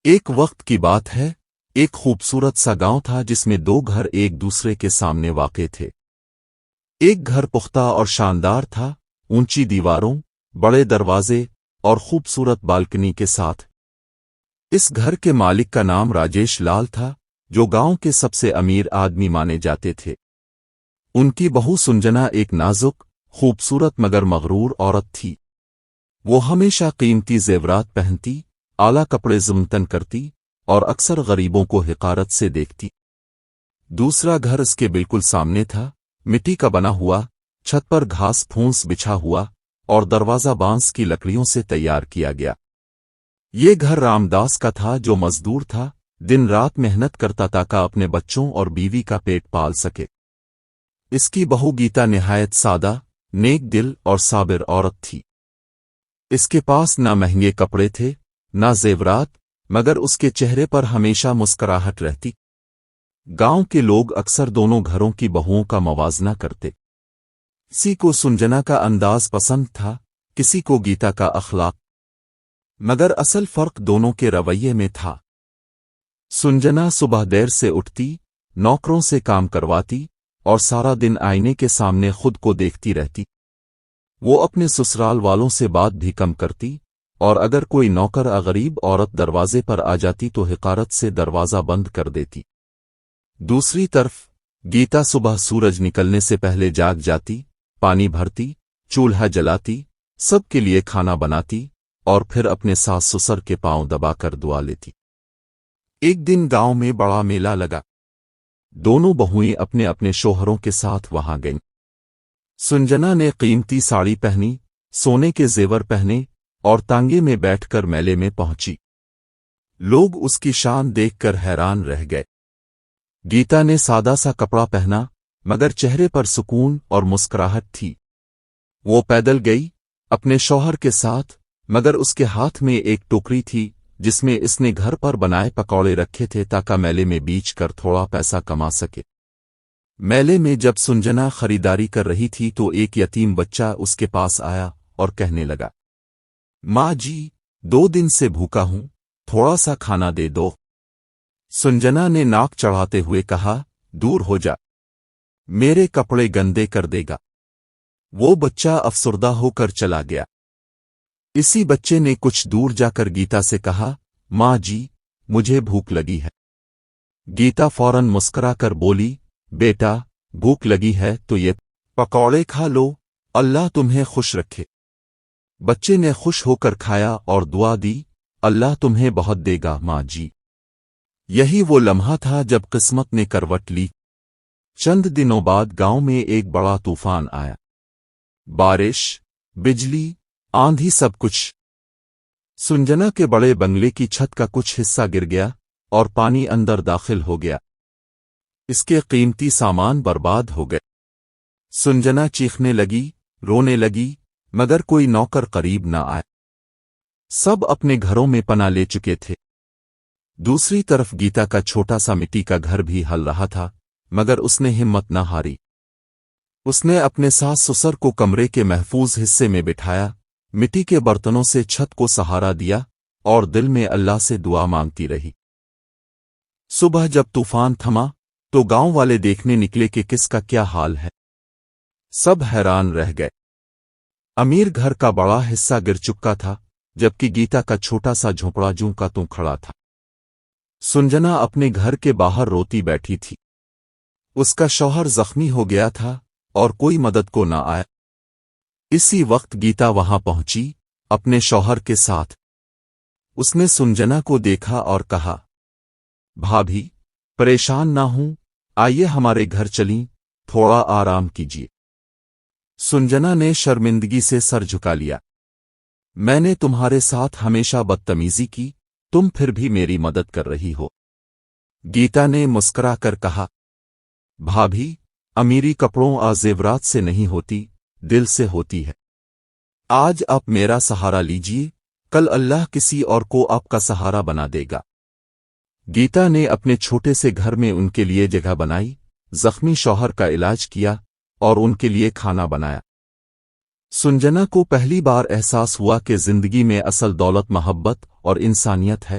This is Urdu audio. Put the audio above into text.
ایک وقت کی بات ہے، ایک خوبصورت سا گاؤں تھا جس میں دو گھر ایک دوسرے کے سامنے واقع تھے۔ ایک گھر پختہ اور شاندار تھا، اونچی دیواروں، بڑے دروازے اور خوبصورت بالکنی کے ساتھ۔ اس گھر کے مالک کا نام راجیش لال تھا، جو گاؤں کے سب سے امیر آدمی مانے جاتے تھے۔ ان کی بہو سنجنا ایک نازک، خوبصورت مگر مغرور عورت تھی۔ وہ ہمیشہ قیمتی زیورات پہنتی، اعلیٰ کپڑے زمتن کرتی اور اکثر غریبوں کو حقارت سے دیکھتی۔ دوسرا گھر اس کے بالکل سامنے تھا، مٹی کا بنا ہوا، چھت پر گھاس پھونس بچھا ہوا اور دروازہ بانس کی لکڑیوں سے تیار کیا گیا۔ یہ گھر رام داس کا تھا، جو مزدور تھا، دن رات محنت کرتا تاکہ اپنے بچوں اور بیوی کا پیٹ پال سکے۔ اس کی بہو گیتا نہایت سادہ، نیک دل اور صابر عورت تھی۔ اس کے پاس نہ مہنگے کپڑے تھے، نہ زیورات، مگر اس کے چہرے پر ہمیشہ مسکراہٹ رہتی۔ گاؤں کے لوگ اکثر دونوں گھروں کی بہوؤں کا موازنہ کرتے۔ کسی کو سنجنا کا انداز پسند تھا، کسی کو گیتا کا اخلاق، مگر اصل فرق دونوں کے رویے میں تھا۔ سنجنا صبح دیر سے اٹھتی، نوکروں سے کام کرواتی اور سارا دن آئینے کے سامنے خود کو دیکھتی رہتی۔ وہ اپنے سسرال والوں سے بات بھی کم کرتی، اور اگر کوئی نوکر غریب عورت دروازے پر آ جاتی تو حقارت سے دروازہ بند کر دیتی۔ دوسری طرف گیتا صبح سورج نکلنے سے پہلے جاگ جاتی، پانی بھرتی، چولہا جلاتی، سب کے لیے کھانا بناتی اور پھر اپنے ساس سسر کے پاؤں دبا کر دعا لیتی۔ ایک دن گاؤں میں بڑا میلہ لگا۔ دونوں بہوئیں اپنے اپنے شوہروں کے ساتھ وہاں گئیں۔ سنجنا نے قیمتی ساڑی پہنی، سونے کے زیور پہنے اور تانگے میں بیٹھ کر میلے میں پہنچی۔ لوگ اس کی شان دیکھ کر حیران رہ گئے۔ گیتا نے سادہ سا کپڑا پہنا، مگر چہرے پر سکون اور مسکراہٹ تھی۔ وہ پیدل گئی اپنے شوہر کے ساتھ، مگر اس کے ہاتھ میں ایک ٹوکری تھی جس میں اس نے گھر پر بنائے پکوڑے رکھے تھے تاکہ میلے میں بیچ کر تھوڑا پیسہ کما سکے۔ میلے میں جب سنجنا خریداری کر رہی تھی تو ایک یتیم بچہ اس کے پاس آیا اور کہنے لگا، ماں جی، 2 دن سے بھوکا ہوں، تھوڑا سا کھانا دے دو۔ سنجنا نے ناک چڑھاتے ہوئے کہا، دور ہو جا، میرے کپڑے گندے کر دے گا۔ وہ بچہ افسردہ ہو کر چلا گیا۔ اسی بچے نے کچھ دور جا کر گیتا سے کہا، ماں جی، مجھے بھوک لگی ہے۔ گیتا فوراً مسکرا کر بولی، بیٹا، بھوک لگی ہے تو یہ پکوڑے کھا لو، اللہ تمہیں خوش رکھے۔ بچے نے خوش ہو کر کھایا اور دعا دی، اللہ تمہیں بہت دے گا ماں جی۔ یہی وہ لمحہ تھا جب قسمت نے کروٹ لی۔ چند دنوں بعد گاؤں میں ایک بڑا طوفان آیا۔ بارش، بجلی، آندھی، سب کچھ۔ سنجنا کے بڑے بنگلے کی چھت کا کچھ حصہ گر گیا اور پانی اندر داخل ہو گیا۔ اس کے قیمتی سامان برباد ہو گئے۔ سنجنا چیخنے لگی، رونے لگی، مگر کوئی نوکر قریب نہ آئے۔ سب اپنے گھروں میں پناہ لے چکے تھے۔ دوسری طرف گیتا کا چھوٹا سا مٹی کا گھر بھی ہل رہا تھا، مگر اس نے ہمت نہ ہاری۔ اس نے اپنے ساس سسر کو کمرے کے محفوظ حصے میں بٹھایا، مٹی کے برتنوں سے چھت کو سہارا دیا اور دل میں اللہ سے دعا مانگتی رہی۔ صبح جب طوفان تھما تو گاؤں والے دیکھنے نکلے کہ کس کا کیا حال ہے۔ سب حیران رہ گئے۔ امیر گھر کا بڑا حصہ گر چکا تھا، جبکہ گیتا کا چھوٹا سا جھونپڑا جوں کا توں کھڑا تھا۔ سنجنا اپنے گھر کے باہر روتی بیٹھی تھی۔ اس کا شوہر زخمی ہو گیا تھا اور کوئی مدد کو نہ آیا۔ اسی وقت گیتا وہاں پہنچی، اپنے شوہر کے ساتھ۔ اس نے سنجنا کو دیکھا اور کہا، بھابھی، پریشان نہ ہوں، آئیے ہمارے گھر چلیں، تھوڑا آرام کیجیے۔ سنجنا نے شرمندگی سے سر جھکا لیا۔ میں نے تمہارے ساتھ ہمیشہ بدتمیزی کی، تم پھر بھی میری مدد کر رہی ہو۔ گیتا نے مسکرا کر کہا، بھابھی، امیری کپڑوں اور زیورات سے نہیں ہوتی، دل سے ہوتی ہے۔ آج آپ میرا سہارا لیجئے، کل اللہ کسی اور کو آپ کا سہارا بنا دے گا۔ گیتا نے اپنے چھوٹے سے گھر میں ان کے لیے جگہ بنائی، زخمی شوہر کا علاج کیا اور ان کے لیے کھانا بنایا۔ سنجنا کو پہلی بار احساس ہوا کہ زندگی میں اصل دولت محبت اور انسانیت ہے۔